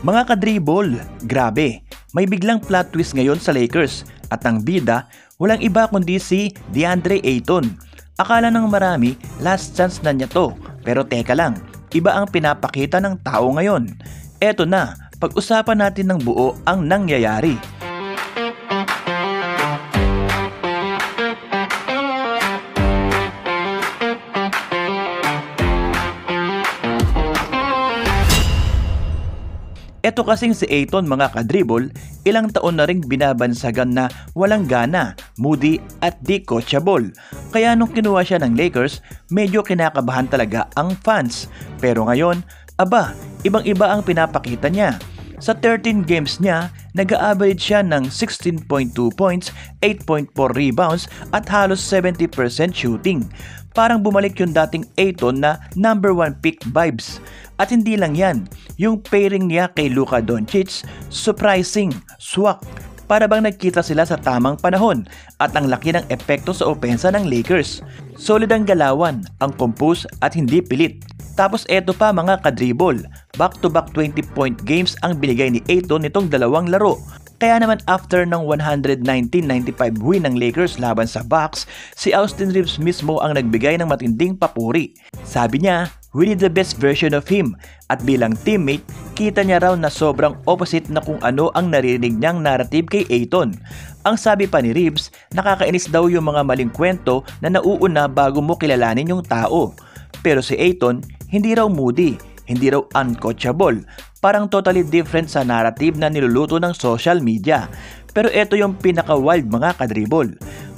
Mga kadribol, grabe, may biglang plot twist ngayon sa Lakers at ang bida walang iba kundi si DeAndre Ayton. Akala ng marami last chance na niya to, pero teka lang, iba ang pinapakita ng tao ngayon. Eto na, pag-usapan natin ng buo ang nangyayari. Eto kasing si Ayton mga kadribol, ilang taon na ring binabansagan na walang gana, moody at di coachable. Kaya nung kinuha siya ng Lakers, medyo kinakabahan talaga ang fans. Pero ngayon, ibang-iba ang pinapakita niya. Sa 13 games niya, nag-a-average siya ng 16.2 points, 8.4 rebounds at halos 70% shooting. Parang bumalik yung dating Ayton na number 1 pick vibes. At hindi lang yan, yung pairing niya kay Luka Doncic, surprising, swak. Para bang nagkita sila sa tamang panahon at ang laki ng epekto sa opensa ng Lakers. Solid ang galawan, ang compose at hindi pilit. Tapos eto pa mga kadribol, back-to-back 20-point games ang binigay ni Ayton nitong dalawang laro. Kaya naman after ng 119-95 win ng Lakers laban sa Bucks, si Austin Reeves mismo ang nagbigay ng matinding papuri. Sabi niya, "We need the best version of him." At bilang teammate, kita niya raw na sobrang opposite na kung ano ang naririnig niyang narrative kay Ayton. Ang sabi pa ni Reeves, nakakainis daw yung mga maling kwento na nauuna bago mo kilalanin yung tao. Pero si Ayton, hindi raw moody, hindi raw uncoachable. Parang totally different sa narrative na niluluto ng social media. Pero eto yung pinaka-wild mga kadribol.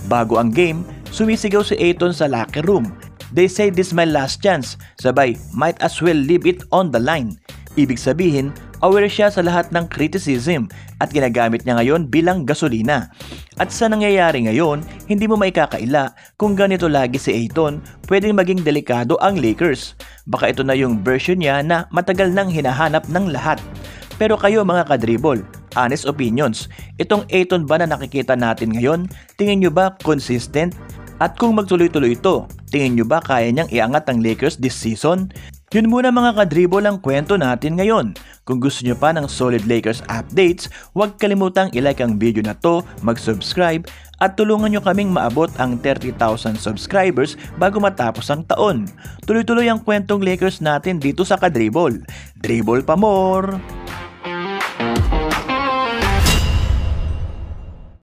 Bago ang game, sumisigaw si Ayton sa locker room. "They say this my last chance." Sabay, "Might as well leave it on the line." Ibig sabihin, aware siya sa lahat ng criticism at ginagamit niya ngayon bilang gasolina. At sa nangyayari ngayon, hindi mo maikakaila kung ganito lagi si Ayton, pwedeng maging delikado ang Lakers. Baka ito na yung version niya na matagal nang hinahanap ng lahat. Pero kayo mga kadribol, honest opinions, itong Ayton ba na nakikita natin ngayon, tingin nyo ba consistent? At kung magtuloy-tuloy ito, tingin nyo ba kaya niyang iangat ang Lakers this season? Yun muna mga kadribol ang kwento natin ngayon. Kung gusto nyo pa ng solid Lakers updates, huwag kalimutang ilike ang video na to, mag-subscribe, at tulungan nyo kaming maabot ang 30,000 subscribers bago matapos ang taon. Tuloy-tuloy ang kwentong Lakers natin dito sa Kadribol. Dribble pa more!